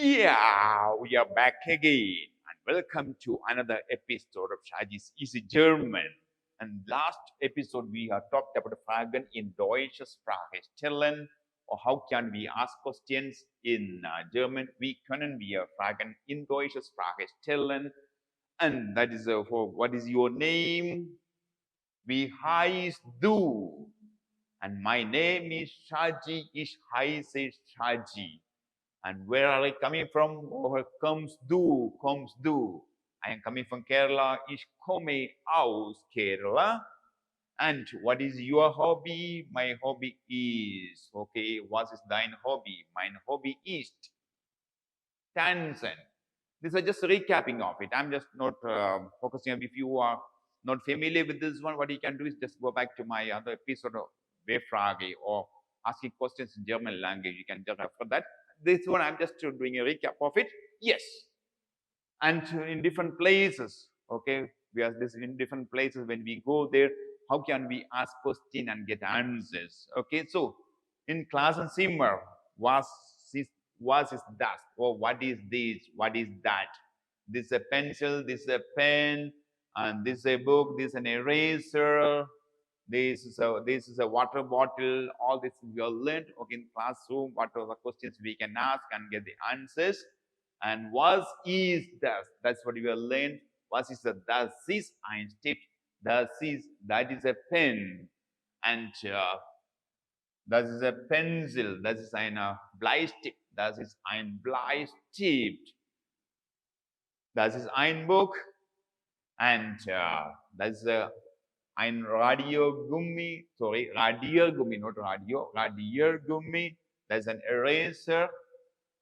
Yeah, we are back again and welcome to another episode of Shaji's Easy German. And last episode we have talked about Fragen in deutsche Sprache stellen, or how can we ask questions in German. Wie können wir Fragen in deutsche Sprache stellen? And that is for what is your name? Wie heißt du? And my name is Shaji. Ich heiße Shaji. And where are I coming from? Where comes du? I am coming from Kerala. Ich komme aus Kerala. And what is your hobby? My hobby is, okay, what is dein Hobby? Mein Hobby ist tanzen. This is just recapping of it. I'm just not focusing on. If you are not familiar with this one, what you can do is just go back to my other episode of Befrage or asking questions in German language. You can just refer that. This one, I'm just doing a recap of it. Yes. And in different places, okay, we are this in different places. When we go there, how can we ask question and get answers? Okay, so in Klassenzimmer, was is das, or what is this, what is that? This is a pencil, this is a pen, and this is a book, this is an eraser, this is a water bottle. All this we have learned, okay, in classroom. What are the questions we can ask and get the answers? And was is das? That's what we have learned. Was is the das ist ein Stift? Das ist, that is a pen, and das ist a pencil. Das ist ein Bleistift. Das ist ein Bleistift. Das ist ein Buch, and das ist ein Radiogummi, sorry, Radiergummi, not radio, Radiergummi. There's an eraser,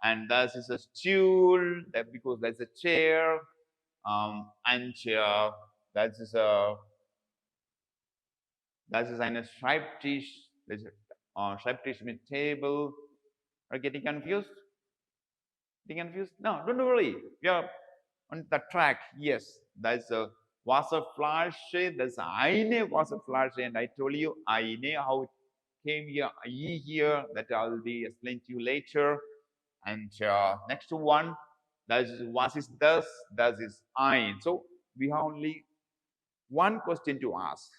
and that is a stool, that because there's a chair, and that is eine Schreibtisch, there's a Schreibtisch with table. Are you getting confused? Getting confused? No, don't worry. We are on the track. Yes, there's a Wasserflasche, there's eine Wasserflasche, and I told you eine, how it came here, here, that I'll be explaining to you later. And next one, that is was is das, das is ein. So we have only one question to ask.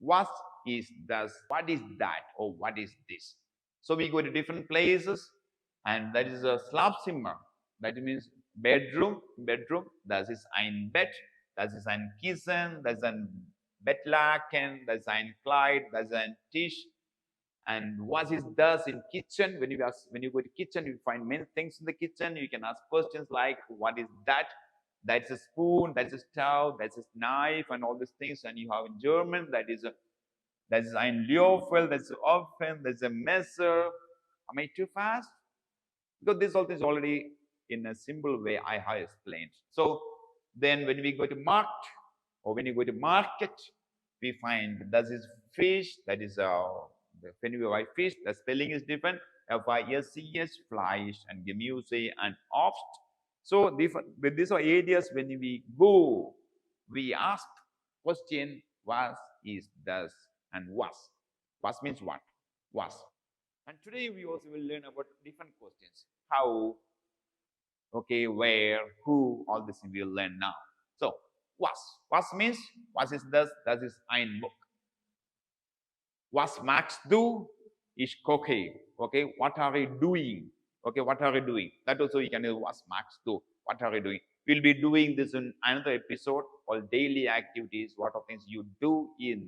What is das? What is that? Or what is this? So we go to different places, and that is a Schlafzimmer. That means bedroom. Bedroom. Das ist ein Bett. Das ist ein Kissen. Das ist ein Bettlaken. Das ist ein Kleid. Das ist ein Tisch. And what is das in kitchen? When you go to kitchen, you find many things in the kitchen. You can ask questions like, what is that? That's a spoon, that's a stove, that's a knife, and all these things. And you have in German, that is ein Löffel, that's an oven, that's a Messer. Am I too fast? Because this all is already in a simple way I have explained. So then when we go to market, or when you go to market, we find that is fish, that is when we buy fish, the spelling is different. F-I-S-C-S, Fleisch, and Gemüse, and Obst. So with these areas, when we go, we ask question, was is das, and was. Was means what? Was. And today we also will learn about different questions. How, okay, where, who, all this we will learn now. So was. Was means, was is das, das ist ein Buch. Was magst du? Ich koche. Okay, what are you doing? Okay, what are you doing? That also you can do. Was magst du? What are you doing? We'll be doing this in another episode called daily activities. What are things you do in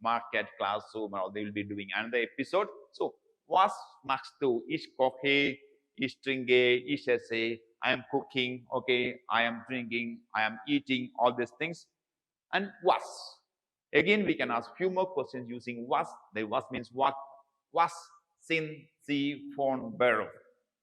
market, classroom, or they will be doing another episode. So, was magst du? Ich koche. Ich trinke. Ich esse. I am cooking. Okay, I am drinking. I am eating. All these things. And was. Again, we can ask few more questions using was. The was means what? Was sind Sie von Beruf?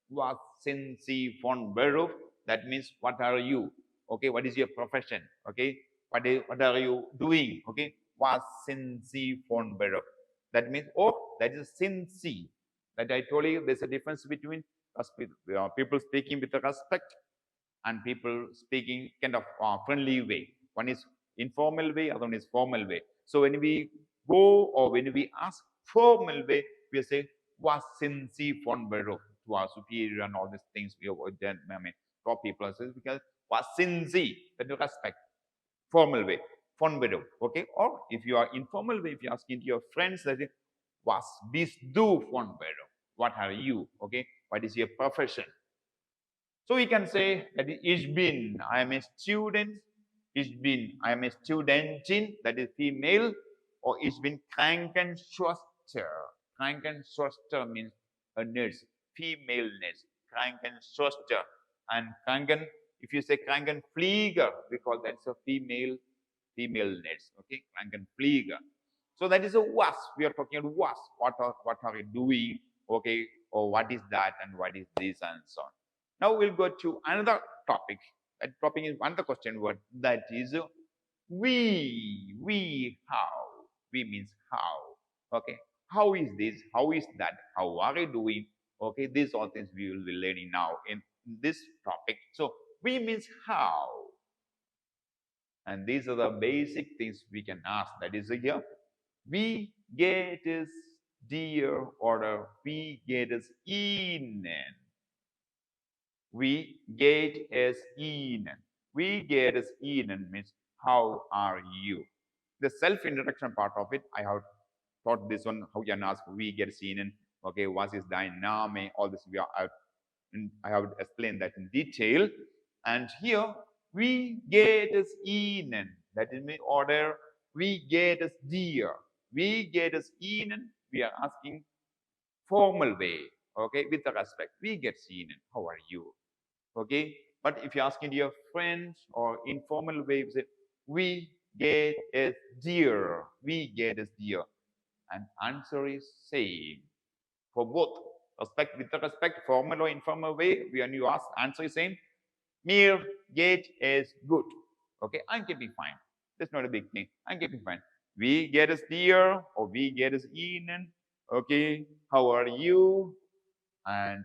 Was sind Sie von Beruf? That means what are you? Okay, what is your profession? Okay, what are you doing? Okay, was sind Sie von Beruf? That means, oh, that is sind Sie. That I told you, there's a difference between people speaking with respect and people speaking kind of friendly way. One is informal way, other one is formal way. So when we go or when we ask formal way, we say, was sind Sie von Beruf? to our superior and all these things. We avoid then, I mean, top people because was sinzi, that you respect, formal way, fun way, okay? Or if you are informal way, if you're asking to your friends, that is, was this do fun way, what are you, okay? What is your profession? So we can say that ich bin, I am a student, ich bin, I am a studentin, that is female, or ich bin Krankenschwester. Krankenschwester means a nurse, female nurse, Krankenschwester. And Kranken, if you say Krankenpfleger, we call that a female nurse, okay? Krankenpfleger. So that is a was. We are talking about was. What are you doing, okay? Or what is that and what is this and so on. Now we'll go to another topic. That topic is another question word, that is we, how. We means how. Okay. How is this? How is that? How are you doing? Okay. These are things we will be learning now in this topic. So we means how. And these are the basic things we can ask. That is here. We get is dear or we get is in. We get as Ihnen. We get as Ihnen means how are you? The self-introduction part of it, I have taught this one, how you can ask we get as Ihnen. Okay, what is dein Name? All this I have explained that in detail. And here we get as Ihnen. That is in order. We get as dear. We get as Ihnen. We are asking formal way. Okay, with the respect. We get Ihnen. How are you? Okay, but if you're asking your friends or informal way, you say we get as dear, we get as dear, and answer is same for both. Respect with the respect, formal or informal way. When you ask, answer is same. Mir get is good. Okay, I'm keeping fine. That's not a big thing. I'm keeping fine. We get as dear or we get as Ihnen. Okay, how are you? And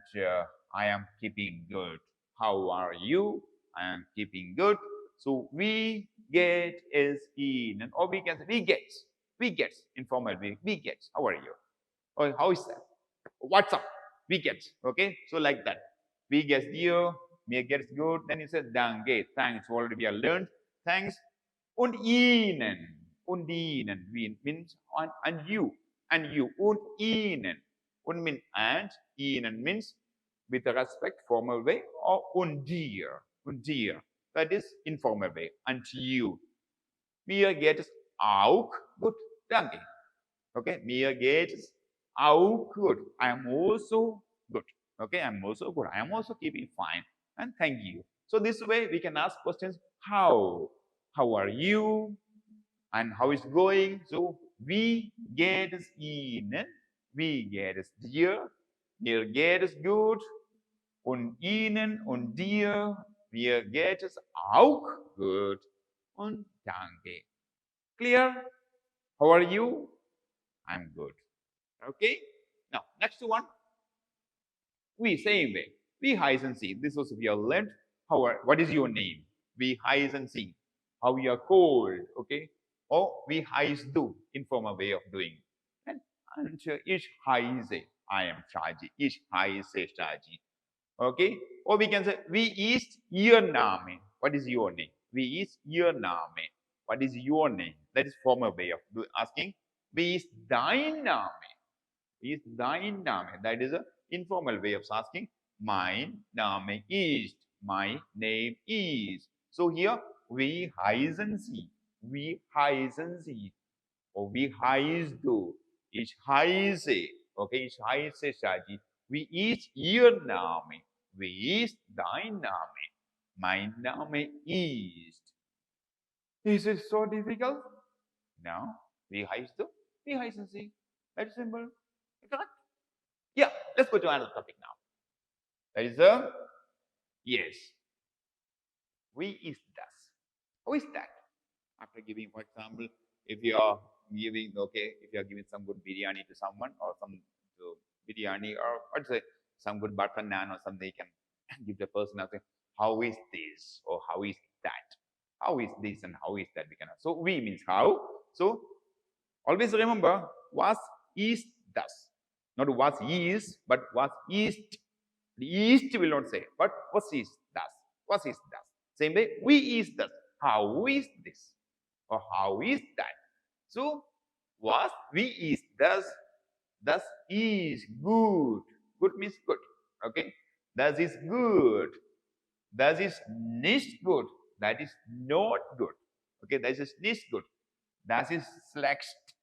I am keeping good. How are you? I am keeping good. So we get is in, or we can say we get informal way. We get. How are you? Or how is that? What's up? We get. Okay. So like that. We get you. Me gets good. Then you say danke. Thanks. Already we have learned. Thanks. Und ihnen. Und ihnen means and you. And you. Und ihnen. Und means and. Ihnen means with a respect, formal way, or und dir. That is informal way. And you. Mir geht es auch gut. Danke. Okay. Mir geht es auch gut. I am also good. Okay. I'm also good. I am also keeping fine. And thank you. So this way we can ask questions. How? How are you? And how is going? So wie geht es Ihnen? Wie geht es dir? Mir geht es gut. Und Ihnen und dir, mir geht es auch gut. Und danke. Clear? How are you? I'm good. Okay? Now, next one. We, same way. We heißen Sie. This was we have learned. What is your name? We heißen Sie. How you are called. Okay? Or we heiß du. Informal way of doing. And ich heiße. I am Shaji. Ich heiße Shaji. Okay? Or we can say, wie ist Ihr Name? What is your name? Wie ist Ihr Name? What is your name? That is formal way of asking. Wie ist dein Name? Wie ist dein Name? That is an informal way of asking. Mein Name ist. My name is. So here, wie heißen Sie? Wie heißen Sie? Or wie heißt du? Ich heiße. Okay, ich heiße Shaji. Wie ist Ihr Name? Wie ist dein Name? Mein Name ist. Is it so difficult? No. Wie heißt du? Wie heißen Sie? Very simple. Correct? Yeah, let's go to another topic now. That is yes. Wie ist das? How is that? After giving, for example, if you are giving, okay, if you are giving some good biryani to someone or some biryani or what's say some good butter naan or something, you can give the person and say, how is this or how is that? How is this and how is that? We can. So we means how. So always remember was is das. Not was is, but was is East will not say, but was is does. Was is does. Same way, we is does. How is this? Or how is that? So was we is thus is good. Good means good. Okay. Thus is good. Thus is nicht good. That is not good. Okay. That is nicht good. That is schlecht.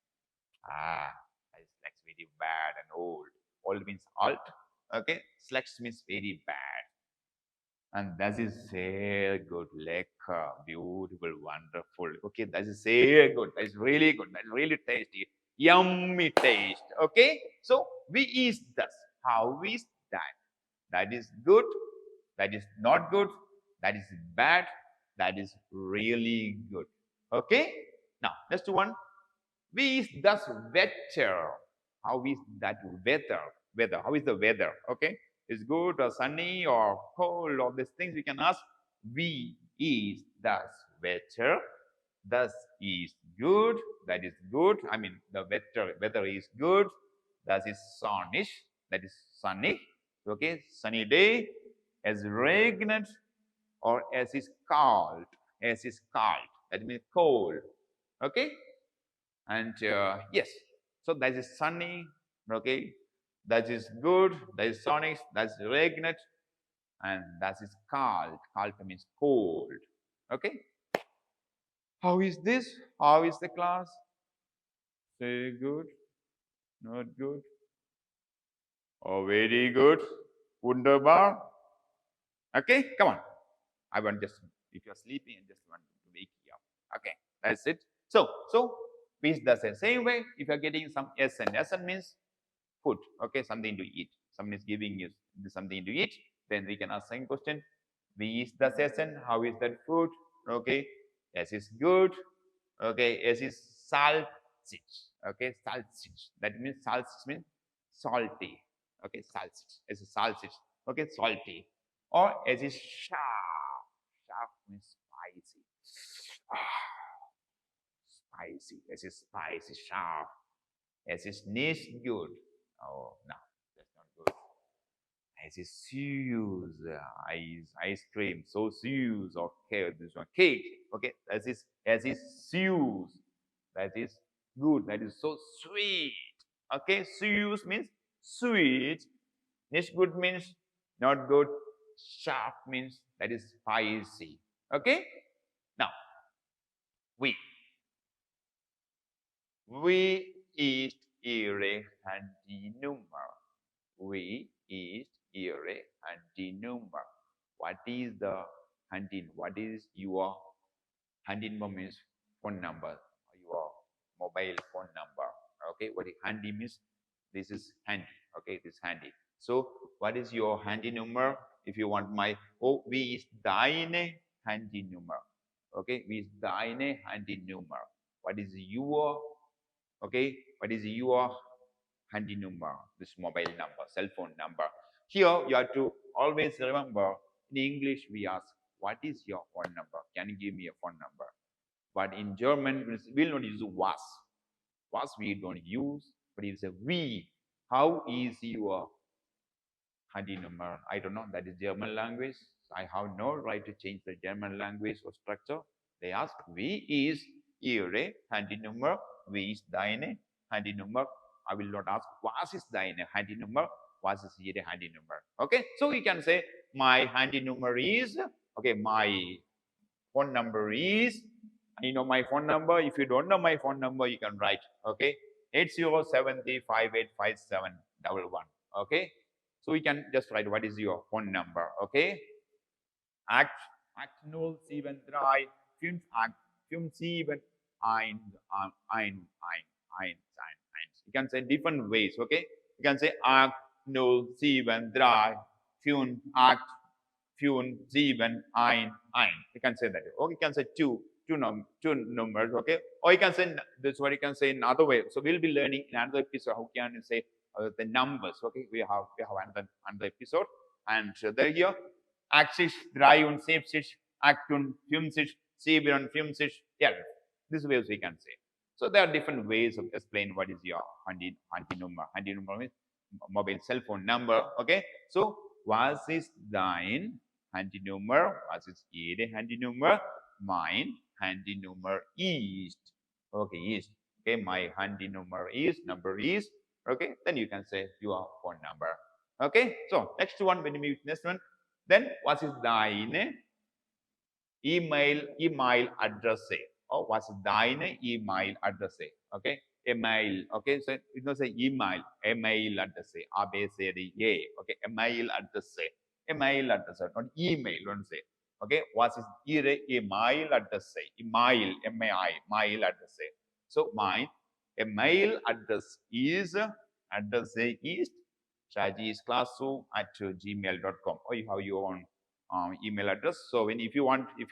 That is schlecht very bad and old. Old means alt. Okay. Schlecht means very bad. And that is sehr good, lecker, beautiful, wonderful. Okay, that is sehr good. That is really good. That is really tasty. Yummy taste. Okay, so we eat this. How is that? That is good. That is not good. That is bad. That is really good. Okay, now let's do one. We is thus weather. How is that weather? Weather. How is the weather? Okay. Is good or sunny or cold or these things we can ask. We is thus weather. Thus is good. That is good. I mean the weather is good. Thus is sunnish. That is sunny. Okay. Sunny day. As ragnant or as is cold. As is cold. That means cold. Okay. And yes, so that is sunny, okay, that is good, that is sunny, that's regnant, and that is cold. Cold means cold. Okay, how is this? How is the class? Say good, not good, or very good, wunderbar. Okay, come on. I want just, if you're sleeping, I just want to wake you up. Okay, that's it. So please does the same way. If you're getting some SN means food. Okay, something to eat. Someone is giving you something to eat. Then we can ask same question. We is the session. How is that food? Okay, S is good. Okay, S is salsich. Okay, salsich. That means salsich means salty. Okay, salsich. S is salsich. Okay, salty. Or S is sharp. Sharp means spicy. Spicy. S is spicy, sharp. S is nice, good. Oh, no, that's not good. S is shoes, ice cream. So shoes, okay, this one cake. Okay, as is shoes. That is good. That is so sweet. Okay, shoes means sweet. Nicht good means not good. Sharp means that is spicy. Okay, now we we eat ihre Handynummer. We is ihre Handynummer. What is the handy? What is your Handynummer means phone number, your mobile phone number. Okay, what is handy means? This is handy. Okay, this is handy. So, what is your Handynummer? If you want my, oh, wie ist deine Handynummer? Okay, wie ist deine Handynummer? What is your, okay, what is your Handynummer, this mobile number, cell phone number. Here you have to always remember, in English we ask, what is your phone number? Can you give me a phone number? But in German, we will not use was. Was we don't use, but it's a we. How is your Handynummer? I don't know. That is German language. I have no right to change the German language or structure. They ask, wie is ihre Handynummer? Wie ist deine Handynummer? I will not ask, was is deine Handynummer? Was is ihre Handynummer? Okay, so you can say, my Handynummer is, okay, my phone number is, you know my phone number. If you don't know my phone number, you can write, okay, 8073585711. Okay, so we can just write what is your phone number. Okay, Act 073 557 You can say different ways. Okay, you can say Act 073 557 You can say that. Or you can say two numbers. Okay, or you can say this. What you can say in other way. So we'll be learning in another episode how can you say the numbers. Okay, we have another episode, and there here Axis 73, Actun 50, 57. Yeah, this ways we can say. So there are different ways of explaining what is your handy number. Handy number means mobile cell phone number. Okay, so Was ist dein Handynummer? Was ist Ihre Handynummer? Mein Handynummer ist. Okay, is. Okay, my Handynummer is, number is. Okay, then you can say your phone number. Okay, so next one, when you meet next one, then what is deine email address? Or what's deine email address? Okay, email. Okay, so it doesn't say email address. A B C D E. Okay, email address, not email. Don't say. Okay, what is email address? Email, mail address. So my email address is shajisclassroom@gmail.com, or you have your own email address. So when if you want to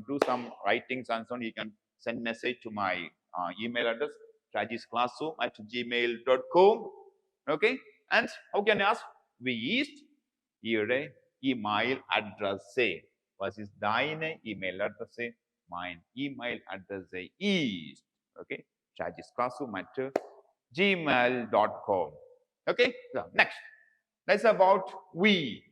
do some writings and so on, you can send message to my email address rajishclassroom@gmail.com. Okay, and how can I ask? Wie ist Ihre email address? Was ist deine email address? Mein email address is, okay, rajishclassroom@gmail.com. Okay, so next, that's about we.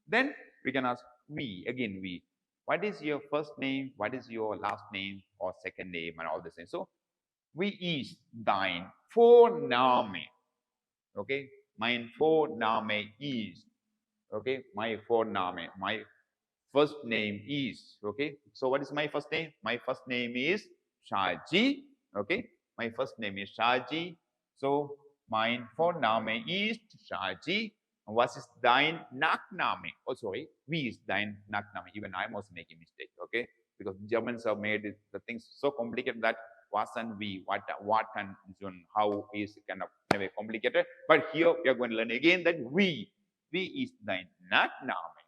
Then we can ask we again. We. What is your first name? What is your last name or second name and all this thing? So we is dein Vorname. Okay, mein Vorname is. Okay, my Vorname. My first name is. Okay, so what is my first name? My first name is Shaji. Okay, my first name is Shaji. So mein Vorname is Shaji. Was ist dein Nachname? Oh, sorry, wie ist dein Nachname? Even I'm also making mistake. Okay, because Germans have made the things so complicated that was and we, what and how is kind of anyway complicated. But here we are going to learn again that we is dein Nachname.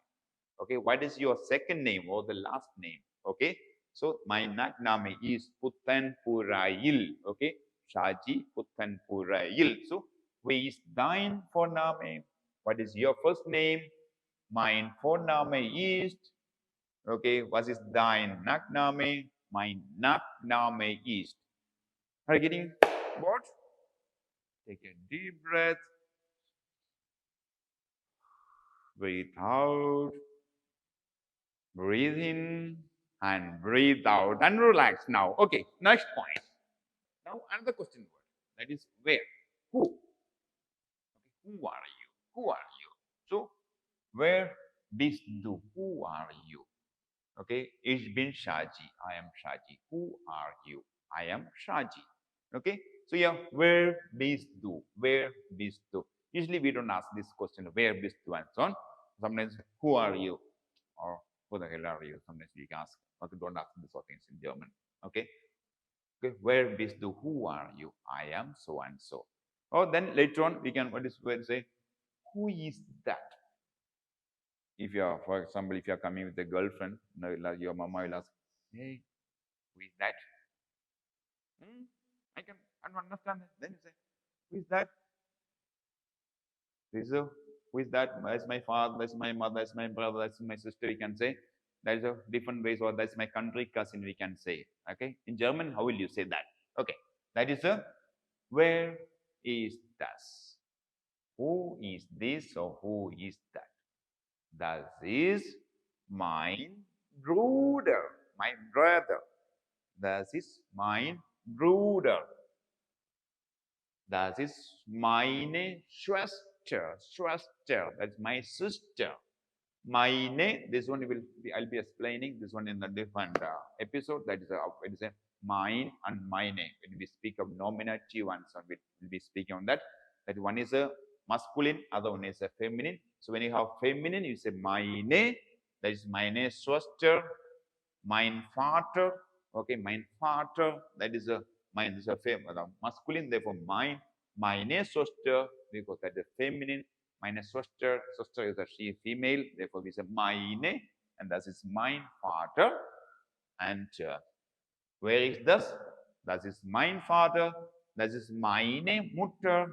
Okay, what is your second name or the last name? Okay, so my Nachname is Puttanpurail. Okay, Shaji Puttanpurail. So wie ist dein Vorname? What is your first name? Mein Vorname ist. Okay, was ist dein Nachname? Mein Nachname ist. Are you getting bored? Take a deep breath. Breathe out. Breathe in and breathe out and relax now. Okay, next point. Now another question word, that is where. Who? Okay, who are you? Who are you? So where bist du? Who are you? Okay, ich bin Shaji. I am Shaji. Who are you? I am Shaji. Okay, so yeah, where bist du? Where bist du? Usually we don't ask this question, where bist du and so on. Sometimes, who are you? Or who the hell are you? Sometimes we can ask, but don't ask these sort of things in German. Okay, okay, where bist du? Who are you? I am so and so. Or then later on we can say, who is that? If you are, for example, if you are coming with a girlfriend, your mama will ask, hey, who is that? I don't understand that. Then you say, who is that? Who is that? That's my father, that's my mother, that's my brother, that's my sister, you can say. There's a different ways, or that's my country cousin, we can say. Okay. In German, how will you say that? Okay. That is a where is das? Who is this or who is that? Das ist mein Bruder, my brother. Das ist mein Bruder. Das ist meine Schwester. Schwester, that's my sister. Meine, this one I'll be explaining this one in a different episode. That is it is a mine and mine. When we speak of nominative and so we'll be speaking on that. That one is a masculine, other one is a feminine. So when you have feminine, you say meine. That is meine Schwester, mein Vater. Okay, mein Vater. That is a mine is a masculine. Therefore, meine Schwester, because that is feminine. Meine Schwester, Schwester is a she female, therefore we say meine, and das ist mein Vater. And where is das? Das ist mein Vater, das ist meine Mutter,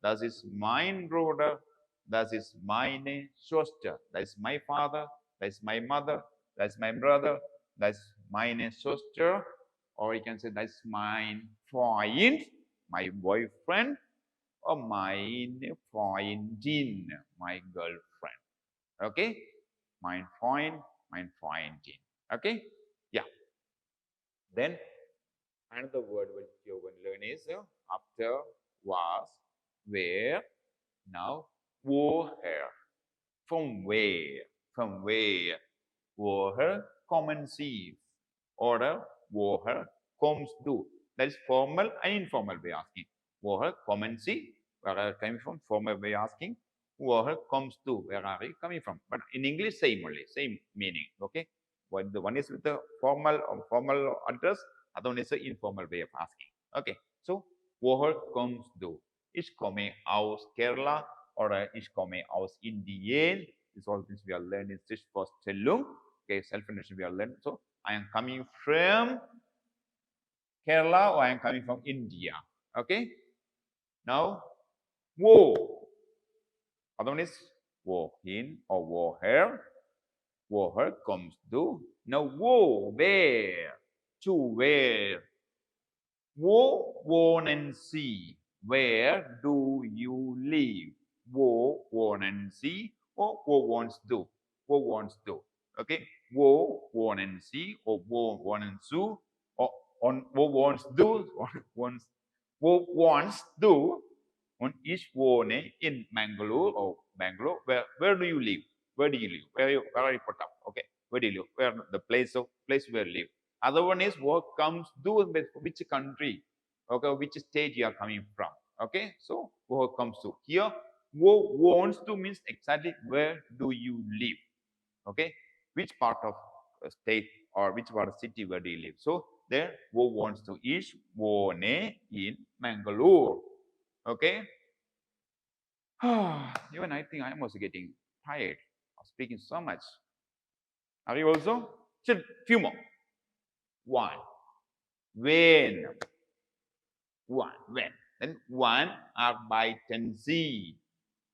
das ist mein Bruder, das ist meine Schwester. That is my father, that is my mother, that's my brother, that's meine Schwester, or you can say that's mein Freund, my boyfriend, or meine Freundin, my girlfriend. Okay, mein Freund, mein Freundin. Okay, yeah. Then another word which you will learn is after was, where, now woher. From where? From where? Woher kommen Sie? Oder woher kommst du? That is formal and informal way asking. Woher kommen Sie? Where are you coming from? Formal way asking. Woher kommst du? Where are you coming from? But in English, same only, same meaning. Okay. When the one is with the formal address, other one is the informal way of asking. Okay. So woher kommst du? Ich komme aus Kerala oder ich komme aus Indien. These all things we are learning this first Stellung. Okay, self-introduction we are learning. So I am coming from Kerala or I am coming from India. Okay. Now, wo. Other one is wohin or woher. Woher comes to. Now, wo, where. To where. Wo wohnen Sie? Where do you live? Wo wohnen Sie or wo wants to? Wo wants to. Okay. Wo wohnen Sie or wo wohnen zu or on wo wants do wants wo wants to. On ich wohne in Mangalore or Bangalore. Where do you live? Where do you live? Where are you put up? Okay. Where do you live? Where the place where you live? Other one is what comes to with which country, okay, which state you are coming from. Okay, so what comes to here, what wants to means exactly where do you live, okay, which part of a state or which part of city where do you live. So there, what wants to is Wone in Mangalore. Okay. Even I think I'm also getting tired of speaking so much. Are you also? Still few more. One. When. One. When. Then one arbeiten Sie.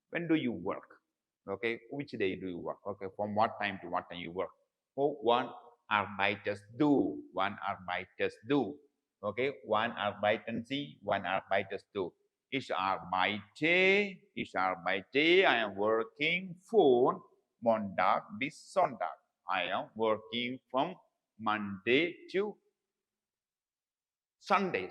When do you work? Okay. Which day do you work? Okay. From what time to what time you work? Oh, one arbeitest du. One arbeitest du. Okay. One arbeiten Sie. One arbeitest du. Ich arbeite. I am working for Montag bis Sonntag. I am working from Monday to Sunday.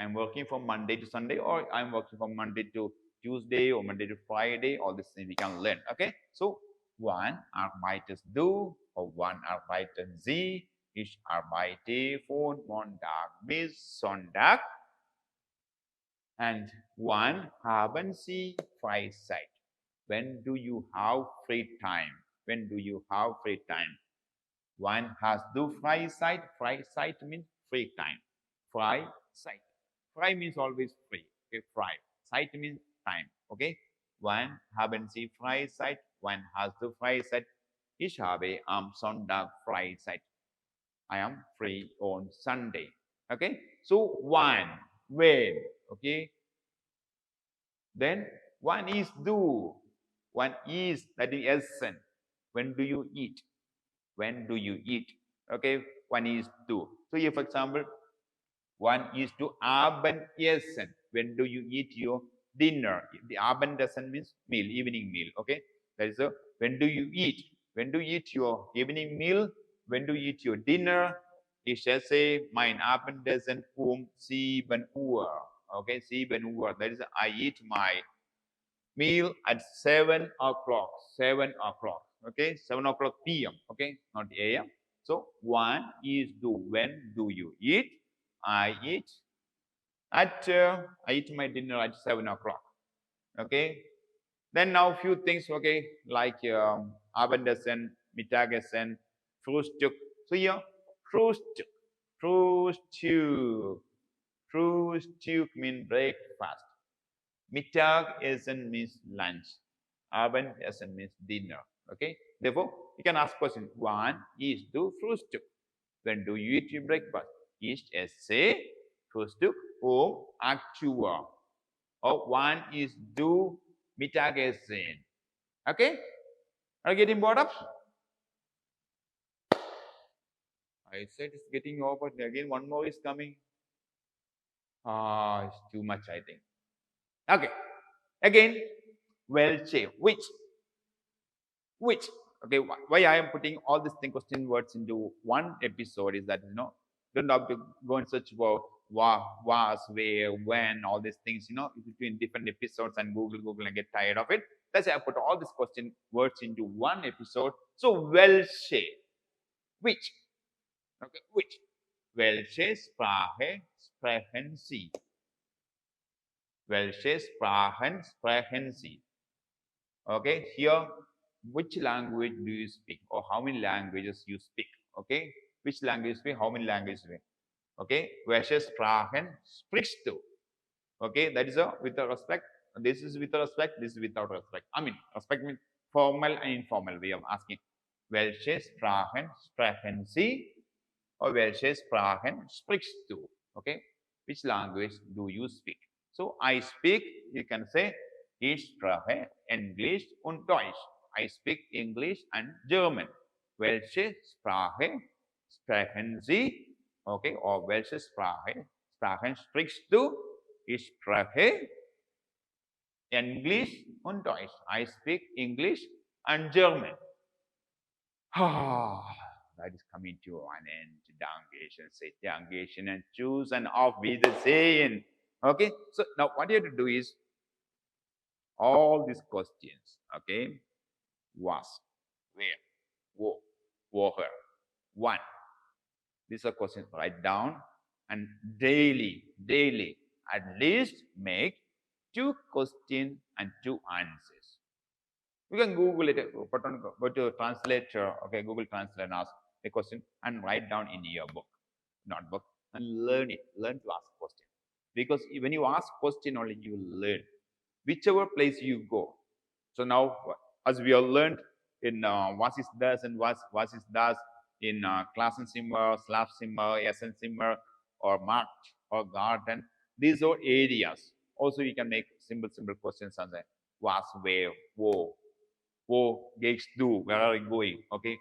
I'm working from Monday to Sunday, or I'm working from Monday to Tuesday or Monday to Friday. All these things we can learn. Okay. So one arbeitet du or one arbeiten Sie. Ich arbeite von Montag bis Sonntag. And one haben Sie Freizeit. When do you have free time? When do you have free time? One has do Freizeit. Freizeit means free time. Freizeit. Frei means always free. Okay, frei. Zeit means time. Okay. One haben Sie Freizeit. One has do Freizeit. Ich habe am Sonntag Freizeit. I am free on Sunday. Okay. So one, when. Okay. Then one is do. One is, that is essence. When do you eat? When do you eat? Okay. One is do. So here, for example, one is to Abendessen. When do you eat your dinner? The Abendessen means meal, evening meal. Okay. That is a when do you eat? When do you eat your evening meal? When do you eat your dinner? Ich esse mein Abendessen 7 Uhr. Okay, 7 Uhr. That is, I eat my meal at 7 o'clock. 7 o'clock. Okay, 7 o'clock p.m. Okay, not a.m. So one is do. When do you eat? I eat I eat my dinner at 7 o'clock. Okay. Then now few things. Okay, like Abendessen, Mittagessen, Frühstück. So here, Frühstück, Frühstück, Frühstück means breakfast. Mittagessen means lunch. Abendessen means dinner. Okay. Therefore, you can ask question. One is do Frühstück. When do you eat your breakfast? Ich esse Frühstück um 8 Uhr. Or one is do Mittagessen. Okay? Are you getting bored up? I said it's getting over. Again, one more is coming. Ah, it's too much, I think. Okay. Again, welche, which. Which, okay, why I am putting all these thing question words into one episode is that, don't have to go and search for what, was, where, when, all these things, between different episodes and Google and get tired of it. That's why I put all these question words into one episode. So welche, which, okay, which, welche Sprache sprechen Sie? Welche Sprachen sprechen Sie? Okay, here, which language do you speak, or how many languages you speak? Okay, which language you speak, how many languages you speak? Okay, welche Sprachen sprichst du? Okay, that is a with a respect. This is with a respect. This is without respect. I mean, respect means formal and informal way of asking. Welche Sprachen sprechen Sie? Or welche Sprachen sprichst du? Okay, which language do you speak? So I speak, you can say, ich spreche English und Deutsch. I speak English and German. Welche Sprache sprechen Sie? Okay, or welche Sprachen sprichst du? Ich spreche English und Deutsch. I speak English and German. That is coming to an end. Dankeschön, say Dankeschön and choose and auf Wiedersehen. Okay, so now what you have to do is all these questions. Okay, was, where, wo, woher, when. These are questions write down and daily, at least make 2 questions and 2 answers. You can Google it, go to translator, okay, Google Translate and ask a question and write down in your book, notebook, and learn it. Learn to ask question. Because when you ask question only, you learn. Whichever place you go. So now, as we have learned in what is das and what is das in Klassenzimmer, Schlafzimmer, Essenzimmer, or Markt or garden, these are areas. Also, you can make simple questions on that. Was, where, wo gehst du? Where are you going? Okay.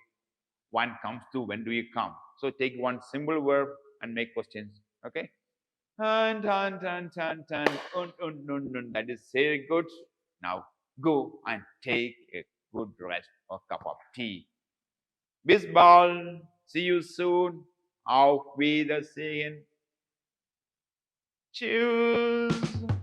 One comes to, when do you come? So take one simple verb and make questions. Okay. And that is very good. Now go and take a good rest or cup of tea. Bis bald. See you soon. Auf Wiedersehen. Tschüss.